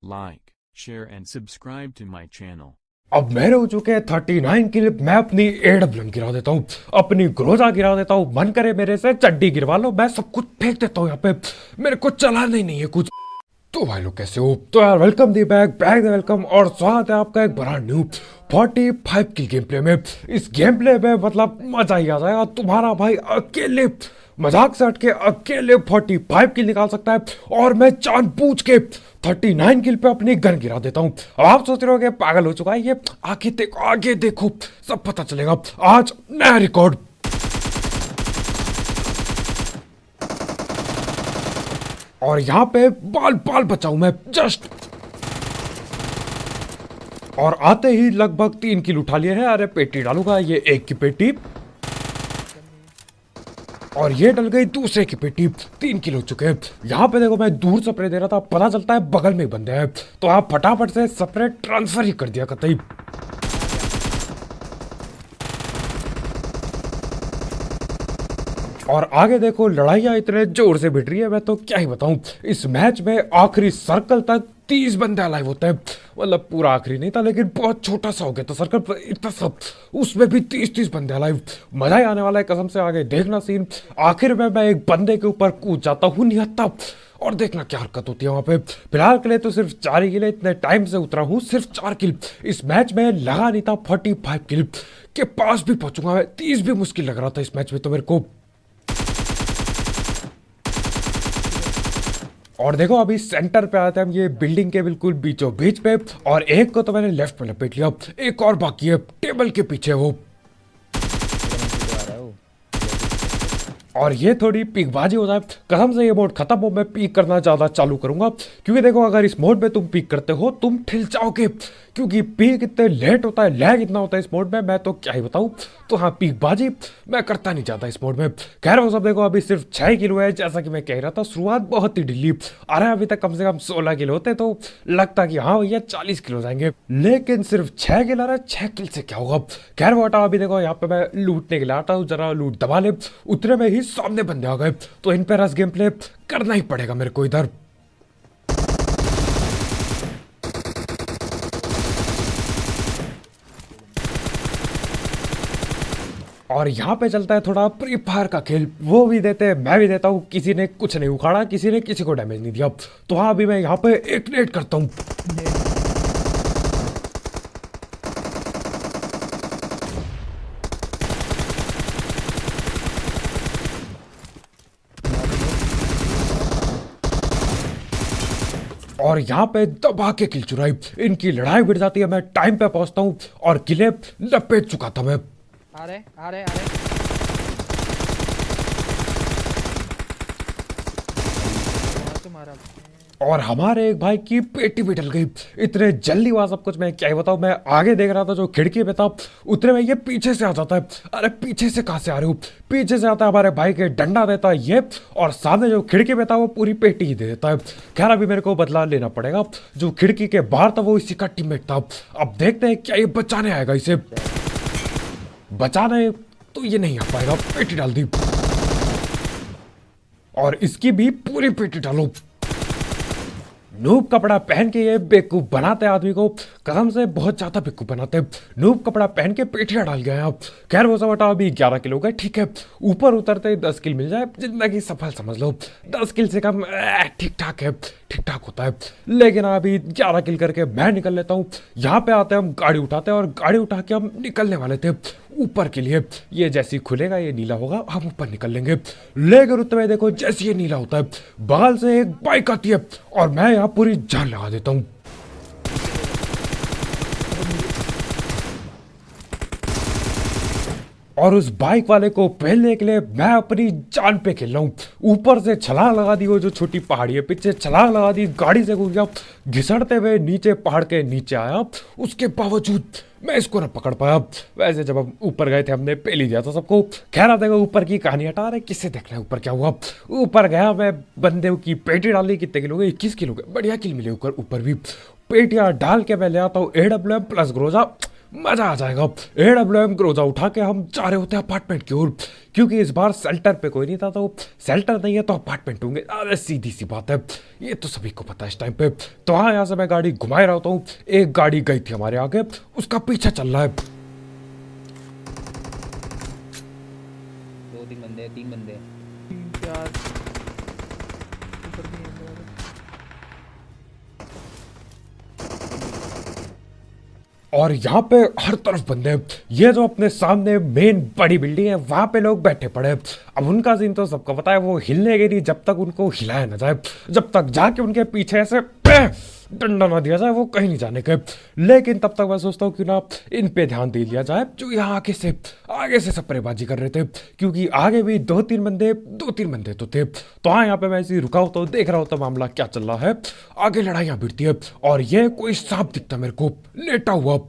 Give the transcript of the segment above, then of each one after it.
Like, share and subscribe to my channel. अब मेरे हो चुके हैं 39 किल। मैं अपनी एडब्ल्यूएम गिरा देता हूँ, अपनी ग्रोजा गिरा देता हूँ, मन करे मेरे से चड्डी गिरवा लो, मैं सब कुछ फेंक देता हूँ यहाँ पे। मेरे को चलाना ही नहीं है कुछ। तो भाई लोग कैसे हो? तो यार welcome the back the welcome और स्वागत है आपका एक बड़ा न्यू 45 किल गेम प्ले में। इस गेम प्ले में मतलब मजा ही आ जाएगा। तुम्हारा भाई अकेले मजाक से हटके अकेले 45 किल निकाल सकता है और मैं जानबूझ के 39 किल पे अपनी गन गिरा देता हूँ। अब आप सोच रहे हो कि पागल हो चुका है ये। आगे देखो सब पता चलेगा। आज नया रिकॉर्ड। और यहाँ पे बाल बाल बचाऊं मैं जस्ट। और आते ही लगभग 3 किल उठा लिए हैं। अरे पेटी डालूंगा, ये एक की पेटी और ये डल गई दूसरे की पेटी। 3 किल हो चुके हैं। यहाँ पे देखो मैं दूर स्प्रे दे रहा था, पता चलता है बगल में ही बंदे हैं, तो आप फटाफट से स्प्रे ट्रांसफर ही कर दिया कतई। और आगे देखो लड़ाइयाँ इतने जोर से भिड़ रही है, मैं तो क्या ही बताऊं। इस मैच में आखिरी सर्कल तक 30 बंदे अलाइव होते हैं। मतलब पूरा आखिरी नहीं था लेकिन बहुत छोटा सा हो गया था सर्कल पर, इतना सब उसमें भी 30 बंदे अलाइव। मजा ही आने वाला है कसम से। आगे देखना सीन। आखिर में मैं एक बंदे के ऊपर कूद जाता हूँ निहत्ता, और देखना क्या हरकत होती है वहां पे। फिलहाल के लिए तो सिर्फ 4 ही किल। इतने टाइम से उतरा हूँ, सिर्फ 4 किल। इस मैच में लगा नहीं था 45 किल के पास भी पहुंचूंगा मैं। 30 भी मुश्किल लग रहा था इस मैच में तो मेरे को। और देखो अभी सेंटर पे आते हैं हम, ये बिल्डिंग के बिल्कुल बीचों बीच पे। और एक को तो मैंने लेफ्ट में लपेट लिया, एक और बाकी है टेबल के पीछे वो। और ये थोड़ी पीकबाजी हो जाए कसम से, ये मोड खत्म हो मैं पीक करना ज्यादा चालू करूंगा। क्योंकि देखो अगर इस मोड में तुम पीक करते हो तुम ठिल जाओगे, क्योंकि पीक इतने लेट होता है, लैग इतना होता है इस मोड में, मैं तो क्या ही बताऊं। तो हाँ, पीकबाजी मैं करता नहीं चाहता इस मोड में। खैर वो सब देखो अभी सिर्फ 6 किलो है। जैसा कि मैं कह रहा था शुरुआत बहुत ही ढीली। अरे अभी तक कम से कम 16 किलो होते तो लगता कि हाँ भैया 40 किलो जाएंगे, लेकिन सिर्फ 6 किलो आ रहा है। 6 किल से क्या होगा। खैर वो हटाओ। अभी देखो यहाँ पे मैं लूटने के लिए आता हूँ, जरा लूट दबा ले। उतने में ही सामने बंदे आ गए, तो इन पे रस गेम प्ले करना ही पड़ेगा मेरे को इधर। और यहाँ पे चलता है थोड़ा फ्री फायर का खेल, वो भी देते हैं मैं भी देता हूँ। किसी ने कुछ नहीं उखाड़ा, किसी ने किसी को डैमेज नहीं दिया। तो हाँ अभी मैं यहाँ पे एक नेट करता हूँ। और यहाँ पे दबा के किल चुराई। इनकी लड़ाई भिड़ जाती है, मैं टाइम पे पहुंचता हूँ और किले लपेट चुका था मैं। आ रहे तुम्हारा। और हमारे एक भाई की पेटी भी डल गई। इतने जल्दी हुआ सब कुछ, मैं क्या ही बताऊं। मैं आगे देख रहा था जो खिड़की पे था, उतने में ये पीछे से आ जाता है। अरे पीछे से कहां से आ रहे हो? पीछे से आता है हमारे भाई के, डंडा देता है ये, और सामने जो खिड़की पे था वो पूरी पेटी ही दे देता है। खैर अभी मेरे को बदला लेना पड़ेगा। जो खिड़की के बाहर था वो इसी का टीममेट था। अब देखते हैं क्या ये बचाने आएगा। इसे बचाने तो ये नहीं आ पाएगा। पेटी डाल दी और इसकी भी पूरी पेटी डालो। नूब कपड़ा पहन के ये बेवकूफ बनाते आदमी को, कसम से बहुत ज्यादा बेवकूफ बनाते। नूब कपड़ा पहन के पेटियां डाल गए आप। खैर वो सब हटाओ। अभी 11 किलो गए, ठीक है। ऊपर उतरते 10 किल मिल जाए जिंदगी सफल समझ लो। 10 किल से कम ठीक ठाक है, ठीक ठाक होता है। लेकिन अभी 11 किल करके मैं निकल लेता हूँ। यहाँ पे आते हैं हम, गाड़ी उठाते हैं और गाड़ी उठा के हम निकलने वाले थे ऊपर के लिए। ये जैसे ही खुलेगा ये नीला होगा, हम ऊपर निकल लेंगे। लेकिन उतने में देखो जैसे ये नीला होता है बगल से एक बाइक आती है और मैं यहाँ पूरी जान लगा देता हूँ। और उस बाइक वाले को पहलने के लिए मैं अपनी जान पे खेल रहा हूँ। ऊपर से छलांग लगा दी, वो जो छोटी पहाड़ी है पीछे छलांग लगा दी, गाड़ी से घुस गया, घिसड़ते हुए नीचे पहाड़ के नीचे आया। उसके बावजूद मैं इसको न पकड़ पाया। वैसे जब हम ऊपर गए थे हमने पहले ही दिया था सबको। खैर आप देखो ऊपर की कहानी हटा रहे, किससे देख रहे ऊपर क्या हुआ। ऊपर गया मैं, बंदे की पेटी डाली। कितने किलो गए? 21 किलो गए। बढ़िया किल मिले ऊपर भी। पेटियां डाल के मैं ले आता हूँ AWM प्लस ग्रोजा। मजा आ जाएगा। AWM ग्रोजा उठा के हम जा रहे होते हैं अपार्टमेंट की ओर, क्योंकि इस बार शेल्टर पे कोई नहीं था, तो शेल्टर नहीं है तो अपार्टमेंट होंगे। अरे सीधी सी बात है, ये तो सभी को पता है इस टाइम पे। तो हाँ, यहाँ से मैं गाड़ी घुमाए रहा हूँ। एक गाड़ी गई थी हमारे आगे, उसका पीछा चल रहा है। 2-3 बंदे, 3 बंदे। 3-4 ऊपर भी हैं। और यहाँ पे हर तरफ बंदे हैं। ये जो अपने सामने मेन बड़ी बिल्डिंग है, वहां पे लोग बैठे पड़े हैं। अब उनका सीन तो सबको पता है, वो हिलने के नहीं जब तक उनको हिलाया ना जाए, जब तक जाके उनके पीछे ऐसे डंडा ना दिया जाए, वो कहीं नहीं जाने के। लेकिन तब तक मैं सोचता हूँ कि ना इन पे ध्यान दे लिया जाए जो यहाँ आगे से सप्रेबाजी कर रहे थे, क्योंकि आगे भी 2-3 बंदे तो थे। तो हाँ, यहाँ पे मैं ऐसे रुका होता हूँ, देख रहा होता मामला क्या चल रहा है। आगे लड़ाइयाँ भिड़ती है और ये कोई सांप दिखता मेरे को लेटा हुआ। तो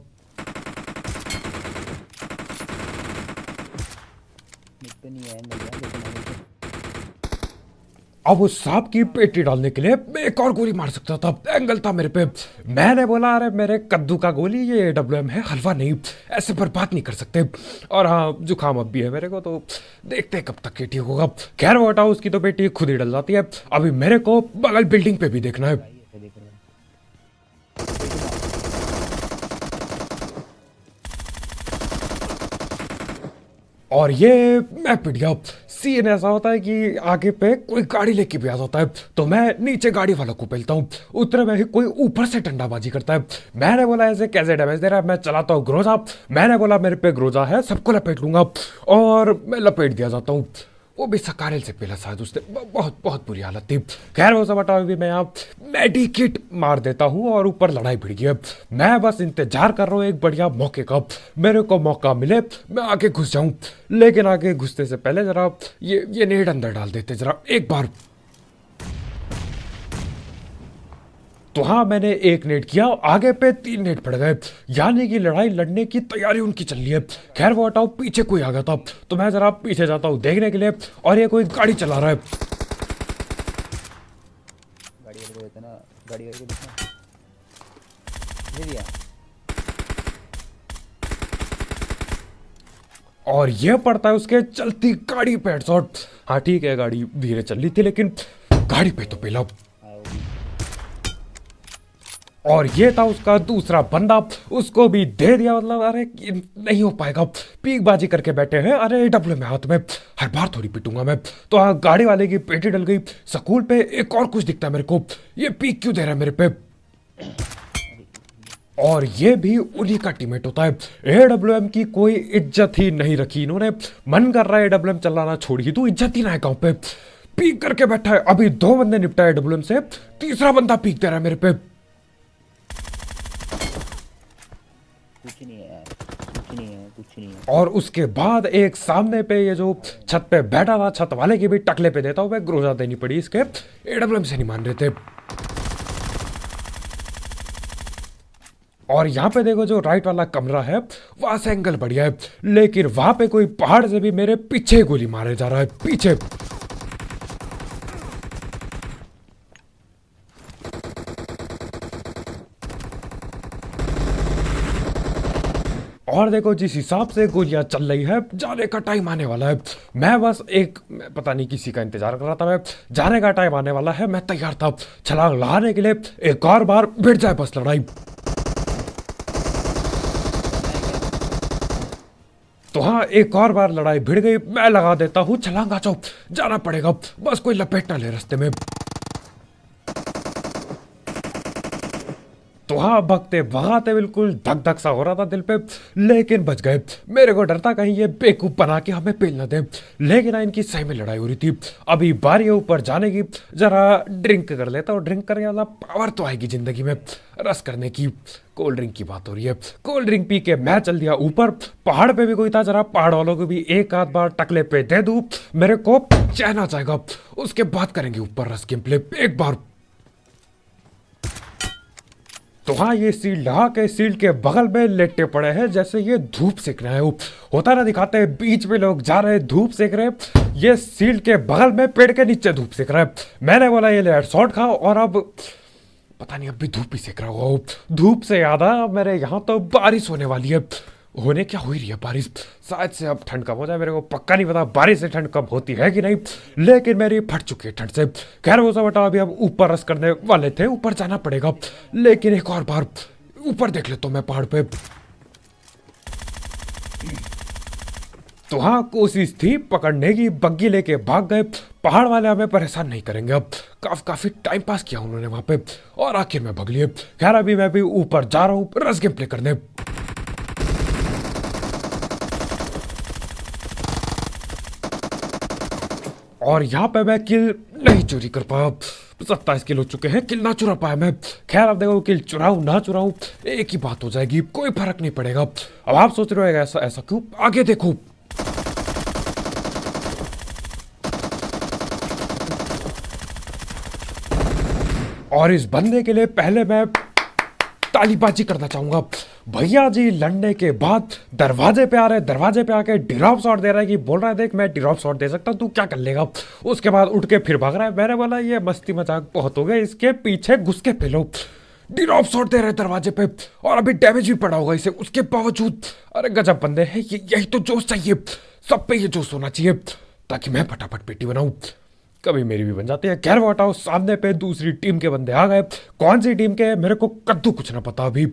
नहीं है भैया, लेकिन अब उस सांप की पेटी डालने के लिए मैं एक और गोली मार सकता था, एंगल था मेरे पे। मैंने बोला अरे मेरे कद्दू का गोली, ये AWM है, हलवा नहीं, ऐसे बर्बाद नहीं कर सकते। और हाँ, जुकाम अब भी है मेरे को, तो देखते हैं कब तक ये ठीक होगा। खैर वो हटाओ, उसकी तो पेटी खुद ही डल जाती है। अभी मेरे को बगल बिल्डिंग पे भी देखना है। ऐसे देख रहे हैं। और ये मैं पिट गया। सीन ऐसा होता है कि आगे पे कोई गाड़ी लेके भी आ जाता है, तो मैं नीचे गाड़ी वालों को पेलता हूँ। उतरे में ही कोई ऊपर से डंडाबाजी करता है। मैंने बोला ऐसे कैसे डैमेज दे रहा है, मैं चलाता हूँ ग्रोजा। मैंने बोला मेरे पे ग्रोजा है, सबको लपेट लूंगा, और मैं लपेट दिया जाता हूँ। वो भी सकारेल से पहला शायद उसने, बहुत बहुत बुरी हालत थी। खैर वो सब हटाओ, भी मैं यहाँ मेडिकिट मार देता हूँ और ऊपर लड़ाई भिड़ गई है। मैं बस इंतजार कर रहा हूँ एक बढ़िया मौके का, मेरे को मौका मिले मैं आगे घुस जाऊँ। लेकिन आगे घुसने से पहले जरा ये नेट अंदर डाल देते जरा एक बार। तो हाँ, मैंने एक नेट किया, आगे पे 3 नेट पड़ गए, यानी कि लड़ाई लड़ने की तैयारी उनकी चल रही है। खैर वो हटाओ, पीछे कोई आ गया था, तो मैं जरा पीछे जाता हूँ देखने के लिए, और ये कोई गाड़ी चला रहा है। गाड़ी वाले को देते ना, गाड़ी वाले को देते दे दिया। और ये पड़ता है उसके चलती गाड़ी पे हेडशॉट। हाँ ठीक है, गाड़ी धीरे चल रही थी, लेकिन गाड़ी पे तो पेला। और ये था उसका दूसरा बंदा, उसको भी दे दिया। मतलब अरे नहीं हो पाएगा, पीकबाजी करके बैठे हैं। अरे AWM में हाथ में, हर बार थोड़ी पिटूंगा मैं। तो हाँ, गाड़ी वाले की पेटी डल गई। स्कूल पे एक और कुछ दिखता है मेरे को, ये पीक क्यों दे रहा है मेरे पे। और ये भी उन्हीं का टीममेट होता है। AWM की कोई इज्जत ही नहीं रखी इन्होंने। मन कर रहा है AWM चलाना छोड़ ही तू, इज्जत ही ना है गाँव पे। पीक करके बैठा है। अभी 2 बंदे निपटा AWM से, तीसरा बंदा पीक दे रहा है मेरे पे। कुछ नहीं है यार, कुछ नहीं है, कुछ नहीं है। और उसके बाद एक सामने पे ये जो छत पे बैठा था, छत वाले की भी टकले पे देता हूँ मैं, ग्रोजा देनी पड़ी इसके। AWM से नहीं मान रहे थे। और यहाँ पे देखो जो राइट वाला कमरा है, वहां से एंगल बढ़िया है, लेकिन वहां पे कोई पहाड़ से भी मेरे पीछे गोली मारे जा रहा है, पीछे। और देखो जिस हिसाब से गोलियां चल रही है, जाने का टाइम आने वाला है। मैं बस पता नहीं किसी का इंतजार कर रहा था। मैं जाने का टाइम आने वाला है, मैं तैयार था छलांग लगाने के लिए। एक और बार भिड़ जाए बस लड़ाई। तो हाँ, एक और बार लड़ाई भिड़ गई। मैं लगा देता हूँ छलांग, आ जाओ, जाना पड़ेगा, बस कोई लपेट ना ले रास्ते में। तो हाँ, भगते भगाते बिल्कुल धक धक सा हो रहा था दिल पे, लेकिन बच गए। मेरे को डर था कहीं ये बेवकूफ बना के हमें पेल न दे, लेकिन इनकी सही में लड़ाई हो रही थी। अभी बारी है ऊपर जाने की, जरा ड्रिंक कर लेता हूँ। ड्रिंक करने वाला पावर तो आएगी जिंदगी में, रस करने की। कोल्ड ड्रिंक की बात हो रही है। कोल्ड ड्रिंक पी के मैं चल दिया ऊपर। पहाड़ पे भी कोई था, जरा पहाड़ वालों को भी एक आध बार टकले पे दे दूं, मेरे को चैन आ जाएगा। उसके बाद करेंगे ऊपर रस गेम प्ले एक बार। तो हाँ, ये सील लगा के सील के बगल में लेटे पड़े हैं, जैसे ये धूप सेक रहे हैं। होता ना दिखाते हैं, बीच में लोग जा रहे हैं धूप सेक रहे हैं, ये सील के बगल में पेड़ के नीचे धूप सेक रहा है। मैंने बोला ये ले हेडशॉट खाओ, और अब पता नहीं अभी धूप ही सेक रहा होगा। धूप से याद आया मेरे यहाँ तो बारिश होने वाली है। होने क्या हो ही रही है बारिश। शायद से अब ठंड कम हो जाए, मेरे को पक्का नहीं पता बारिश से ठंड कम होती है कि नहीं, लेकिन मेरी फट चुकी है ठंड से। खैर वो सब हटाओ, अभी हम ऊपर रस करने वाले थे, ऊपर जाना पड़ेगा, लेकिन एक और बार ऊपर देख लेता हूँ मैं पहाड़ पे। तो हाँ, कोशिश थी पकड़ने की, बग्गी लेके भाग गए। पहाड़ वाले हमें परेशान नहीं करेंगे अब। काफी टाइम पास किया उन्होंने वहां पे और आखिर में भग लिए। खैर अभी मैं भी ऊपर जा रहा हूँ रस गेम प्ले करने। और यहाँ पे मैं किल नहीं चोरी कर पाया। 27 किल हो चुके हैं, किल ना चुरा पाया मैं। खैर अब देखो, किल चुराऊं ना चुराऊं एक ही बात हो जाएगी, कोई फर्क नहीं पड़ेगा। अब आप सोच रहे हो ऐसा ऐसा क्यों, आगे देखो। और इस बंदे के लिए पहले मैं तालीबाजी करना चाहूंगा। भैया जी लड़ने के बाद दरवाजे पे आ रहे, दरवाजे पे आके ड्रॉप शॉट दे रहा है कि बोल रहा है देख मैं ड्रॉप शॉट दे सकता हूँ, तू क्या कर लेगा। उसके बाद उठ के फिर भाग रहा है। मैंने बोला ये मस्ती मजाक बहुत हो गया, इसके पीछे घुस के फेलो। ड्रॉप शॉट दे रहे दरवाजे पे और अभी डैमेज भी पड़ा होगा इसे, उसके बावजूद। अरे गजब बंदे हैं, यही तो जोश चाहिए, सब पे ये जोश होना चाहिए ताकि मैं फटाफट पेटी बनाऊं, कभी मेरी भी बन जाती है। खैर वो हटाओ, सामने पे दूसरी टीम के बंदे आ गए। कौन सी टीम के मेरे को कद्दू कुछ ना पता अभी,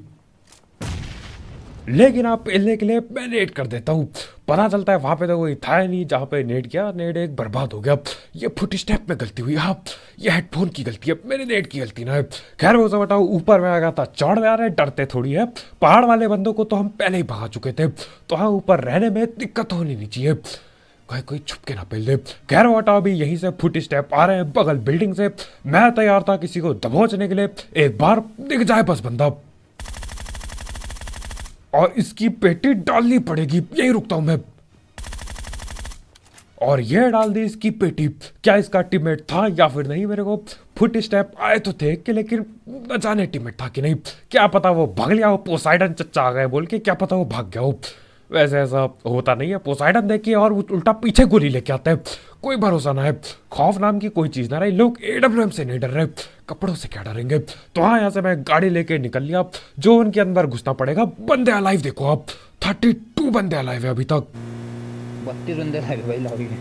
लेकिन आप पेलने के लिए मैं नेट कर देता हूँ। पता चलता है वहां पे तो कोई था ही नहीं, जहां पे नेट किया नेट एक बर्बाद हो गया। ये फुट स्टेप में गलती हुई, हाँ ये हेडफोन की गलती है, मेरे नेट की गलती ना है। खैर वो सब हटाओ, ऊपर में आ गया था, चढ़ में आ रहे, डरते थोड़ी है। पहाड़ वाले बंदों को तो हम पहले ही भगा चुके थे, तो हाँ ऊपर रहने में दिक्कत होनी नहीं चाहिए, कोई छुप के ना पेल दे। खैर वो हटाओ, अभी यहीं से फुट स्टेप आ रहे हैं बगल बिल्डिंग से। मैं तैयार था किसी को दबोचने के लिए, एक बार दिख जाए बस बंदा और इसकी पेटी डालनी पड़ेगी, यही रुकता हूं मैं। और ये डाल दी इसकी पेटी। क्या इसका टीममेट था या फिर नहीं, मेरे को फुट स्टेप आए तो थे कि, लेकिन न जाने टीममेट था कि नहीं। क्या पता वो भाग लिया हो, पोसाइडन चच्चा आ गए बोल के, क्या पता वो भाग गया हो। वैसे ऐसा होता नहीं है, पोसाइडन देखिए और उल्टा पीछे गोली लेके आता है, कोई भरोसा ना है। खौफ नाम की कोई चीज ना रही, लोग AWM से नहीं डर रहे, कपड़ों से क्या डरेंगे। तो हाँ, यहाँ से मैं गाड़ी लेके निकल लिया, जो उनके अंदर घुसना पड़ेगा। बंदे अलाइव देखो आप, 32 बंदे अलाइव है अभी तक। 32 बंदे लगे भाई लॉबी में।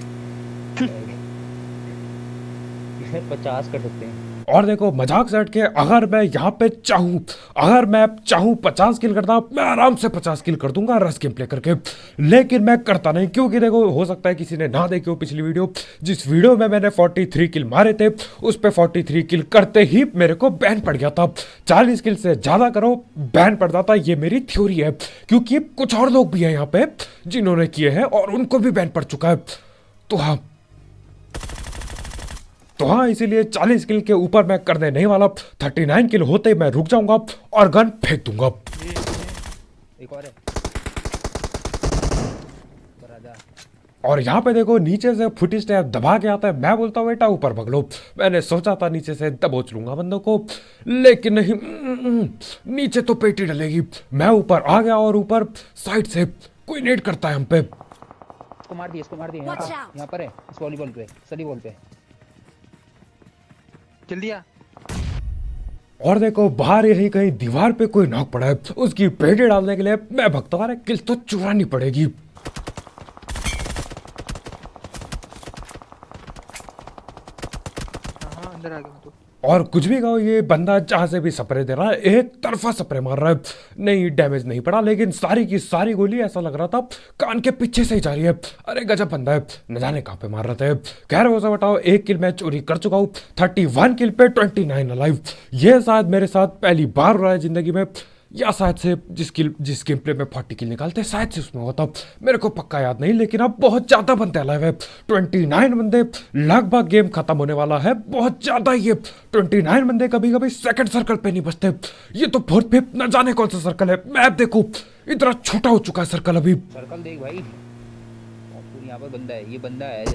50 कर सकते हैं। और देखो मजाक से हट के, अगर मैं यहाँ पे चाहूँ, अगर मैं चाहूँ 50 किल करता, मैं आराम से 50 किल कर दूंगा रस गेम प्ले करके, लेकिन मैं करता नहीं, क्योंकि देखो हो सकता है किसी ने ना देखी हो पिछली वीडियो, जिस वीडियो में मैंने 43 किल मारे थे, उस पे 43 किल करते ही मेरे को बैन पड़ गया था। 40 किल से ज्यादा करो बैन पड़ जाता, ये मेरी थ्योरी है, क्योंकि कुछ और लोग भी हैं यहाँ पे जिन्होंने किए हैं और उनको भी बैन पड़ चुका है। तो हाँ इसीलिए 40 किल के ऊपर मैं करने नहीं वाला। 39 किल होते ही मैं रुक जाऊंगा और गन फेंक दूंगा। एक और है, और यहाँ पे देखो नीचे से फुट स्टेप दबा के आता है, मैं बोलता हूँ बेटा ऊपर भग लो। मैंने सोचा था नीचे से दबोच लूंगा बंदों को, लेकिन नहीं, नीचे तो पेटी डलेगी। मैं ऊपर आ गया और ऊपर साइड से कोई नेट करता है हम पे। इसको मार दिया यहाँ पर है, इस वॉलीबॉल पे, सली बॉल पे चल दिया। और देखो बाहर यही कहीं दीवार पे कोई नॉक पड़ा है, उसकी पेटी डालने के लिए मैं भगता हूँ, किल तो चुरानी पड़ेगी। हाँ अंदर आ गया तो। और कुछ भी कहो, ये बंदा जहां से भी स्प्रे दे रहा है, एक तरफा स्प्रे मार रहा है, नहीं डैमेज नहीं पड़ा, लेकिन सारी की सारी गोली ऐसा लग रहा था कान के पीछे से ही जा रही है। अरे गजब बंदा है, न जाने कहां पे मार रहे थे। खैर वो सब हटाओ, एक किल मैं चोरी कर चुका हूँ, 31 किल पे 29 अलाइव। ये शायद मेरे साथ पहली बार हो रहा है जिंदगी में, या शायद से जिस गेम प्ले में 40 किल निकालते शायद से उसमें होता, मेरे को पक्का याद नहीं, लेकिन अब बहुत ज्यादा बंदे अलाइव है। 29 बंदे, लगभग गेम खत्म होने वाला है, बहुत ज्यादा ही है। 29 बंदे कभी कभी सेकंड सर्कल पे नहीं बचते, ये तो फोर्थ फिफ्थ न जाने कौन सा सर्कल है। मैप देखो इतना छोटा हो चुका है सर्कल अभी। सर्कल देख भाई, यहाँ पर बंदा है, ये बंदा है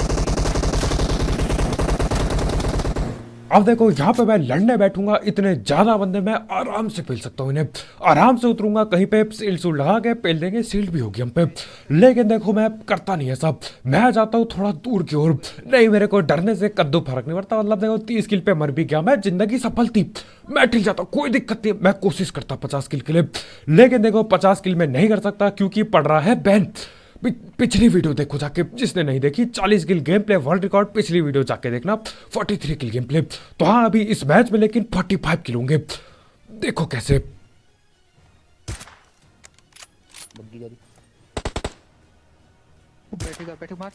अब देखो यहाँ पे मैं लड़ने बैठूंगा, इतने ज्यादा बंदे मैं आराम से पेल सकता हूँ इन्हें। आराम से उतरूंगा कहीं पे, सील्ड सूल्ड लगा के पेल देंगे, सील्ड भी होगी हम पे। लेकिन देखो मैं करता नहीं ऐसा, मैं जाता हूँ थोड़ा दूर की ओर। नहीं, मेरे को डरने से कद्दू फर्क नहीं पड़ता। मतलब देखो 30 किल पे मर भी गया मैं, जिंदगी सफल थी, मैं ठीक जाता हूँ, कोई दिक्कत नहीं। मैं कोशिश करता 50 किल के लिए, लेकिन देखो 50 किल में नहीं कर सकता क्योंकि पड़ रहा है बैन। पिछली वीडियो देखो जाके, जिसने नहीं देखी 40 किल गेम प्ले वर्ल्ड रिकॉर्ड, पिछली वीडियो जाके देखना 43 किल गेम प्ले। तो हाँ अभी इस मैच में लेकिन 45 किल होंगे, देखो कैसे। बग्गी जा रही। बैठेगा, बैठे मार।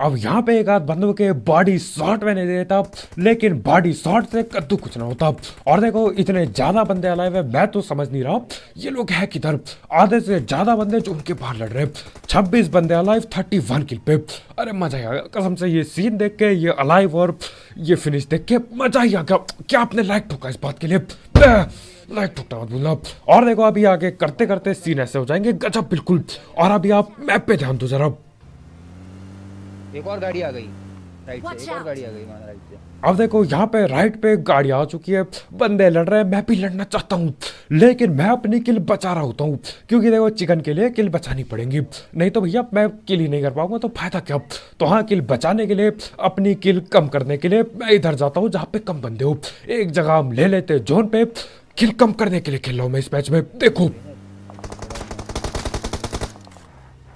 अब यहाँ पे एक आध बंदों के बॉडी शॉट में नहीं देता, लेकिन बॉडी शॉट से कद्दू कुछ ना होता। और देखो इतने ज्यादा बंदे अलाइव है, मैं तो समझ नहीं रहा ये लोग है किधर। आधे से ज्यादा बंदे जो उनके बाहर लड़ रहे, 26 बंदे अलाइव 31 किल पे। अरे मजा ही आ गया कसम से, ये सीन देख के, ये अलाइव और ये फिनिश देख के मजा ही आ गया। क्या आपने लाइक ठोका इस बात के लिए? लाइक ठोकना मत भूलना। और देखो अभी आगे करते करते सीन ऐसे हो जाएंगे गजब बिल्कुल। और अभी आप मैप पे ध्यान दो जरा। एक और गाड़ी आ गई राइट Watch से, एक और out. गाड़ी आ गई माना राइट से। अब देखो यहाँ पे राइट पे गाड़ी आ चुकी है, बंदे लड़ रहे हैं, मैं भी लड़ना चाहता हूँ, लेकिन मैं अपनी किल बचा रहा होता हूँ क्योंकि देखो चिकन के लिए किल बचानी पड़ेगी, नहीं तो भैया मैं किल ही नहीं कर पाऊंगा तो फायदा क्या। तो हाँ, किल बचाने के लिए, अपनी किल कम करने के लिए मैं इधर जाता हूँ जहाँ पे कम बंदे हो। एक जगह हम ले लेते जोन पे, किल कम करने के लिए खेल रहा हूँ मैं इस मैच में, देखो।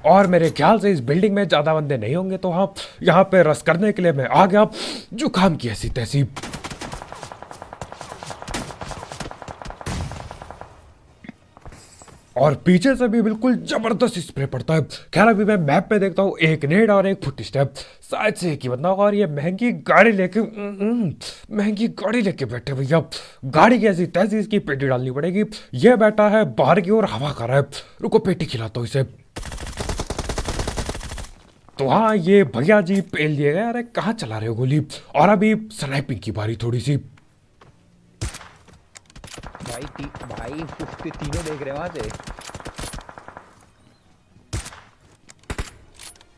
और मेरे ख्याल से इस बिल्डिंग में ज्यादा बंदे नहीं होंगे, तो हाँ यहाँ पे रस करने के लिए मैं आ गया, जुकाम की ऐसी तैसी। और पीछे से भी बिल्कुल जबरदस्त स्प्रे पड़ता है। खैर अभी मैं मैप पे देखता हूँ, एक नेड और एक फुट स्टेप, शायद से एक ही बंदा होगा। और ये महंगी गाड़ी लेके महंगी गाड़ी लेके बैठे भैया, गाड़ी की ऐसी तैसी इसकी पेटी डालनी पड़ेगी। ये बैठा है बाहर की ओर हवा खा रहा है, रुको पेटी खिलाता हूँ इसे। तो हाँ ये भैया जी पेल दिए गए। अरे कहाँ चला रहे हो गोली? और अभी स्नाइपिंग की बारी थोड़ी सी। भाई उसके तीनों देख रहे हैं वहां से।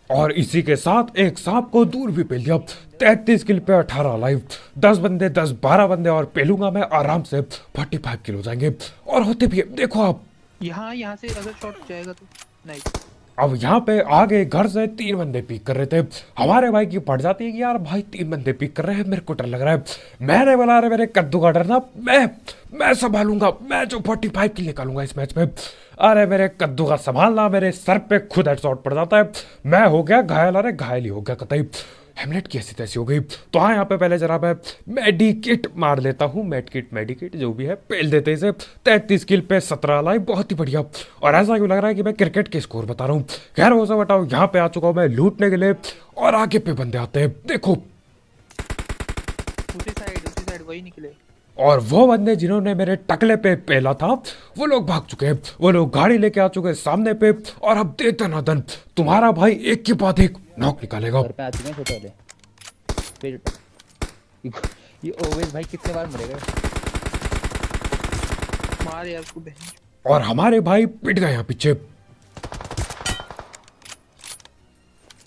और इसी के साथ एक सांप को दूर भी पेल दिया। 33 किल पे 18 लाइव, 10 बंदे 10-12 बंदे और पेलूंगा मैं आराम से, 45 किल हो जाएंगे। और होते भी है, देखो आप यहाँ से अगर शॉट जाएगा तो नहीं। अब यहाँ पे आगे घर से 3 बंदे पीक कर रहे थे। हमारे भाई की पड़ जाती है कि यार भाई 3 बंदे पीक कर रहे हैं, मेरे को डर लग रहा है। मैंने बोला अरे मेरे कद्दू का डर ना, मैं संभालूंगा, मैं जो 45 किल निकालूंगा इस मैच में। अरे मेरे कद्दू का संभालना, मेरे सर पे खुद हेडशॉट पड़ जाता है, मैं हो गया घायल। अरे घायल ही हो गया कतई, हेमलेट की ऐसी तैसी हो गई। तो हाँ यहाँ पे पहले जरा मैं मेडिकिट मार लेता हूँ, मेडिकिट जो भी है पेल देते इसे। 33 किल पे 17 लाइव, बहुत ही बढ़िया। और ऐसा क्यों लग रहा है कि मैं क्रिकेट के स्कोर बता रहा हूँ। खैर वो सब बताओ, यहाँ पे आ चुका हूँ मैं लूटने के लिए, और आगे पे बंदे आते हैं, देखो। उसी साइड वही निकले। और वो बंदे जिन्होंने मेरे टकले पे पेला था, वो लोग भाग चुके हैं, वो लोग गाड़ी लेके आ चुके हैं सामने पे। और अब दे दनादन तुम्हारा भाई एक के बाद एक नॉक निकालेगा। घर पे आ चुके हैं छोटे वाले। फिर ये ओवेस भाई कितने बार मरेगा? मार यार उसको बहन। और हमारे भाई पिट गए यहाँ पीछे।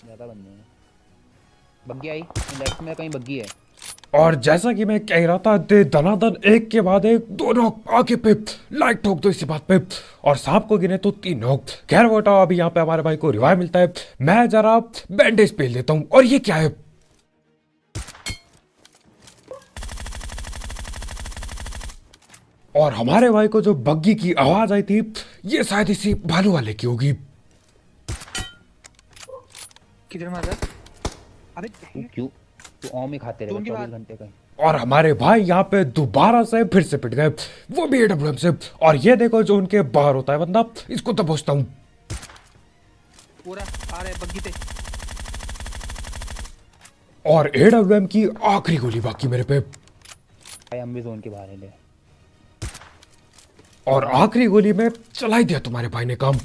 ज्यादा बंदे हैं। बग्गी आई लेफ्ट में, कहीं बग्गी है। और जैसा कि मैं कह रहा था, दे दनादन एक के बाद एक, 2 नॉक आगे पे, लाइक ठोक दो इसी बात पे। और सांप को गिने तो 3 नॉक। खैर वो हटाओ, अभी यहाँ पे हमारे भाई को रिवाइव मिलता है, मैं जरा बैंडेज पेल देता हूँ। और ये क्या है? और हमारे भाई को जो बग्गी की आवाज आई थी, ये शायद इसी भालू वाले की होगी। किधर मारा? अबे क्यों तू ऑम ही खाते रहे उनकी 24 बात- घंटे का। और हमारे भाई यहाँ पे दोबारा से फिर से पिट गए, वो भी AWM से। और ये देखो जो उनके बाहर होता है बंदा, इसको दबोचता हूँ। पूरा आ रहा है बग्गी पे। और AWM की आखिरी गोली बाकी मेरे पे। भाई हम भी जोन के बाहर हैं ले। और आखिरी गोली में चला ही दिया तुम्हारे भाई ने काम।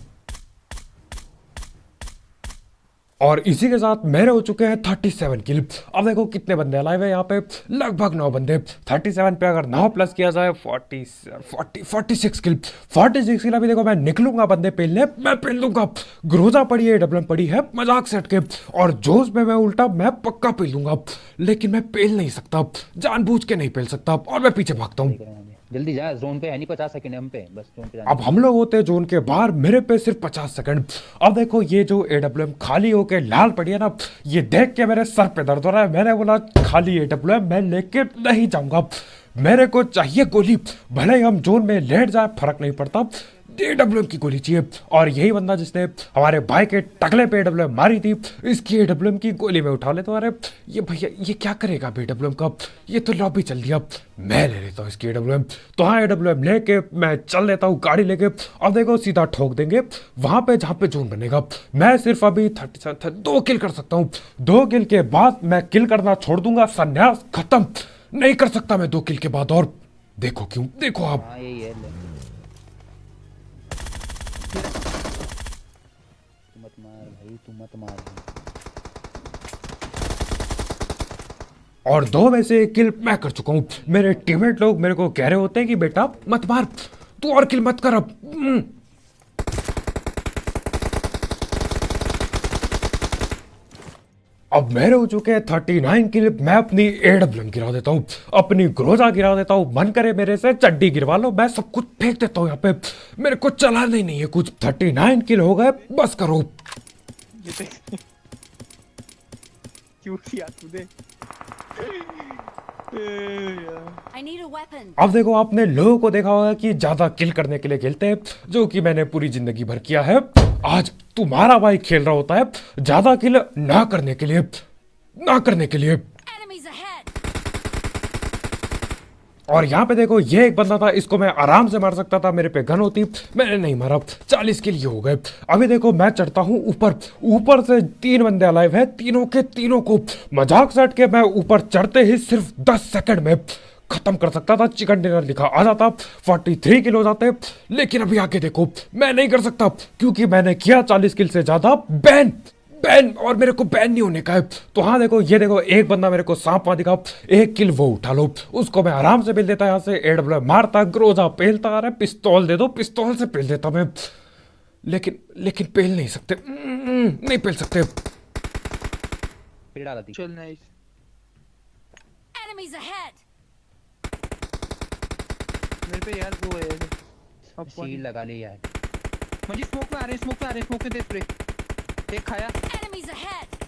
और इसी के साथ मेरे हो चुके हैं 37 किल। अब देखो कितने बंदे अलाइव है यहाँ पे, लगभग 9 बंदे। 37 पे अगर 9 प्लस किया जाए 46 किल। 46 किल। अभी देखो मैं निकलूंगा बंदे पेलने, मैं पेल दूंगा। ग्रोजा पड़ी है, डबल पड़ी है, मजाक से हटके, और जोश में मैं उल्टा मैं पक्का पेल दूंगा, लेकिन मैं पेल नहीं सकता, जानबूझ के नहीं पेल सकता, और मैं पीछे भागता हूँ। जल्दी जा, जोन पे है नहीं, 50 सेकंड है हम पे, बस जोन पे जाने अब हम लोग होते हैं जोन के बाहर, मेरे पे सिर्फ 50 सेकंड। अब देखो ये जो AWM खाली होके लाल पड़ी है ना, ये देख के मेरे सर पे दर्द हो रहा है। मैंने बोला खाली AWM मैं लेके नहीं जाऊंगा, मेरे को चाहिए गोली, भले ही हम जोन में लेट जाए फर्क नहीं पड़ता, AWM की गोली चाहिए। और यही बंदा जिसने हमारे भाई के टकले पे AWM मारी थी, इसकी AWM की गोली में उठा ले। तो अरे ये भैया ये क्या करेगा AWM का, ये तो लॉबी चल दिया, मैं ले लेता हूँ इसकी AWM। तो हाँ AWM लेके मैं चल लेता हूँ गाड़ी लेके। अब देखो सीधा ठोक देंगे वहां पे जहाँ पे जोन बनेगा। मैं सिर्फ अभी 2 किल कर सकता हूँ, 2 किल के बाद मैं किल करना छोड़ दूंगा, संन्यास खत्म, नहीं कर सकता मैं 2 किल के बाद। और देखो क्यों, देखो आप, हाँ यही है, ले तू मत मार भाई, तू मत मार भाई। और 2 में से 1 किल मैं कर चुका हूँ। मेरे टीममेट लोग मेरे को कह रहे होते हैं कि बेटा मत मार, तू और किल मत कर अब। अब मेरे हो चुके हैं 39 किल। मैं अपनी AWM गिरा देता हूँ, अपनी ग्रोजा गिरा देता हूँ, मन करे मेरे से चड्डी गिरवा लो, मैं सब कुछ फेंक देता हूँ यहाँ पे, मेरे को चलाना ही नहीं है कुछ। 39 किल हो गए, बस करो। ये तो क्यों किया तूने I need a weapon. अब देखो आपने लोगों को देखा होगा कि ज्यादा किल करने के लिए खेलते हैं, जो कि मैंने पूरी जिंदगी भर किया है। आज तुम्हारा भाई खेल रहा होता है ज्यादा किल ना करने के लिए, ना करने के लिए। Enemies ahead. और यहाँ पे देखो ये एक बंदा था, इसको मैं आराम से मार सकता था, मेरे पे गन होती, मैंने नहीं मारा। 40 के लिए हो गए। अभी देखो मैं चढ़ता हूँ ऊपर, ऊपर से 3 बंदे अलाइव है, तीनों के तीनों को मजाक से हट के मैं ऊपर चढ़ते ही सिर्फ 10 सेकंड में खत्म कर सकता था। चिकन डिनर लिखा आ जाता, 43 किल हो जाते। लेकिन अभी आगे देखो मैं नहीं कर सकता, क्योंकि मैंने किया 40 किल से ज्यादा बैन, और मेरे को बैन नहीं होने का है। तो हाँ देखो, ये देखो एक बंदा मेरे को सांप वहां दिखा, 1 किल वो उठा लो, उसको मैं आराम से पेल देता, यहाँ से AWM मारता, ग्रोजा पेलता, अरे पिस्तौल दे दो, पिस्तौल से पेल देता मैं। लेकिन पेल नहीं सकते, नहीं पेल सकते। फिर डाला थी। चल नाइस। Enemies ahead. मेरे पे यार वो है अब शील्ड लगा ली यार। मुझे स्मोक में आ रहे, स्मोक में आ रहे, स्मोक में दे स्प्रे। एक खाया। Enemies ahead.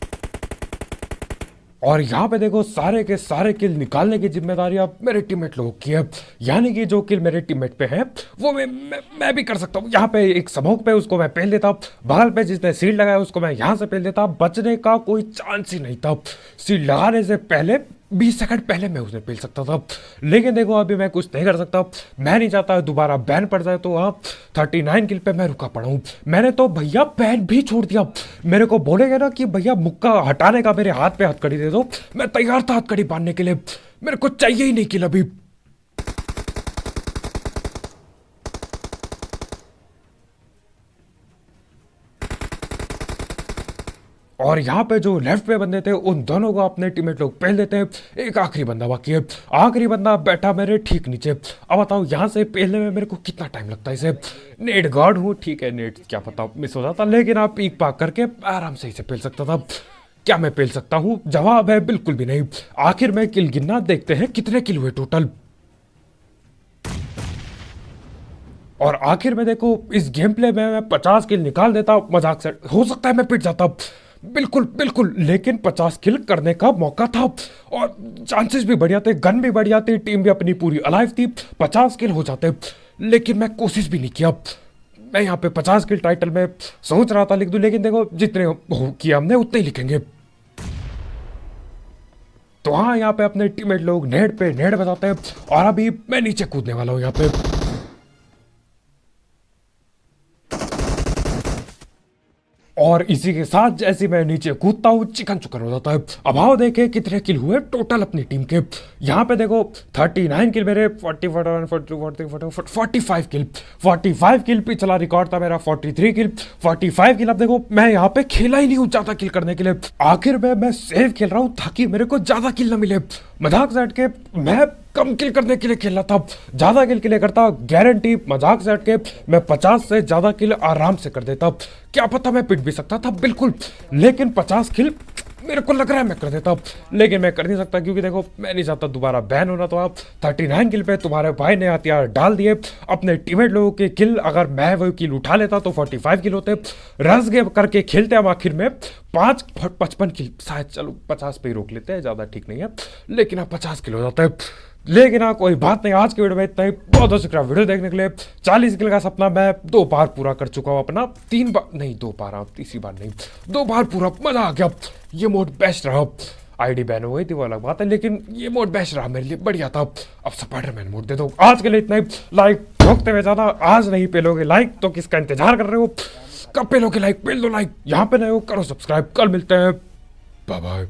और यहाँ पे देखो सारे के सारे किल निकालने की जिम्मेदारी अब मेरे टीममेट लोगों की है, यानी कि जो किल मेरे टीममेट पे है वो मैं भी कर सकता हूँ। यहाँ पे एक स्मोक पे उसको मैं पेल देता, बगल पे जिसने सील लगाया उसको मैं यहाँ से पेल देता, बचने का कोई चांस ही नहीं था। सील लगाने से पहले 20 सेकंड पहले मैं उसे पेल सकता था। लेकिन देखो अभी मैं कुछ नहीं कर सकता, मैं नहीं चाहता दोबारा बैन पड़ जाए। तो आप 39 किल पे मैं रुका पड़ा हूँ। मैंने तो भैया बैन भी छोड़ दिया। मेरे को बोलेगे ना कि भैया मुक्का हटाने का मेरे हाथ पे हथकड़ी दे दो, मैं तैयार था हथकड़ी बांधने के लिए, मेरे को चाहिए ही नहीं किल अभी। और यहाँ पे जो लेफ्ट पे बंदे थे उन दोनों को अपने टीममेट लोग पहल देते हैं। एक आखिरी बंदा बाकी है, आखिरी बंदा बैठा मेरे ठीक नीचे। अब बताओ यहाँ से पहलने में मेरे को कितना टाइम लगता है इसे। नेट गार्ड हूँ, ठीक है नेट क्या पता मिस हो जाता, लेकिन आप पीक पाक करके आराम से इसे पेल सकता था। क्या मैं पेल सकता हूँ? जवाब है बिल्कुल भी नहीं। आखिर में किल गिनना, देखते हैं कितने किल हुए टोटल। और आखिर में देखो इस गेम प्ले में मैं 50 किल निकाल देता, मजाक से हो सकता है मैं पिट जाता, बिल्कुल बिल्कुल, लेकिन 50 किल करने का मौका था और चांसेस भी बढ़िया थे, गन भी बढ़िया थी, टीम भी अपनी पूरी अलाइव थी, 50 किल हो जाते, लेकिन मैं कोशिश भी नहीं किया। मैं यहाँ पे 50 किल टाइटल में सोच रहा था लिख दूं, लेकिन देखो जितने किया हमने उतने ही लिखेंगे। तो हाँ यहाँ पे अपने टीममेट लोग नेट पे नेट बताते हैं और अभी मैं नीचे कूदने वाला हूँ यहाँ पे। और इसी के साथ जैसे मैं नीचे कूदता हूँ चिकन चुकन हो जाता है। अब आओ देखे कितने किल हुए टोटल अपनी टीम के। यहाँ पे देखो 39 किल मेरे, 45 किल, 45 किल। पिछला रिकॉर्ड था मेरा 43 किल, 45 किल। अब देखो मैं यहाँ पे खेला ही नहीं हूँ ज्यादा किल करने के लिए। आखिर में मैं सेफ खेल रहा हूँ ताकि मेरे को ज्यादा किल ना मिले। मजाक से हट के मैं कम किल करने के लिए खेल रहा था, ज्यादा किल के लिए करता गारंटी। मजाक से हट के मैं 50 से ज्यादा किल आराम से कर देता। क्या पता मैं पिट भी सकता था बिल्कुल, लेकिन 50 किल मेरे को लग रहा है मैं कर देता, लेकिन मैं कर नहीं सकता क्योंकि देखो मैं नहीं चाहता दोबारा बैन होना। तो आप 39 किल पे तुम्हारे भाई ने हथियार डाल दिए। अपने टीममेट लोगों के किल अगर मैं वो किल उठा लेता तो 45 किल होते। रस गेम करके खेलते हम आखिर में 55 किल शायद। चलो 50 पे ही रोक लेते हैं, ज़्यादा ठीक नहीं है, लेकिन अब 50 किल हो जाता है। लेकिन हाँ कोई बात नहीं, आज की वीडियो में इतना ही। बहुत बहुत शुक्रिया वीडियो देखने के लिए। 40 किल का सपना मैं 2 बार पूरा कर चुका हूँ अपना, 3 बार नहीं 2 बार, हाँ तीसरी बार नहीं 2 बार पूरा। मजा आ गया, ये मोड बेस्ट रहा। आईडी बैन हो गई थी वो अलग बात है, लेकिन ये मोड बेस्ट रहा मेरे लिए, बढ़िया था। अब स्पाइडरमैन मोड दे दो। आज के लिए इतना ही। लाइक ठोकते हुए ज़्यादा आज नहीं पेलोगे लाइक तो किसका इंतजार कर रहे हो? कब पेलोगे लाइक? पेल दो लाइक। यहाँ पे नए हो करो सब्सक्राइब। कल मिलते हैं, बाय बाय।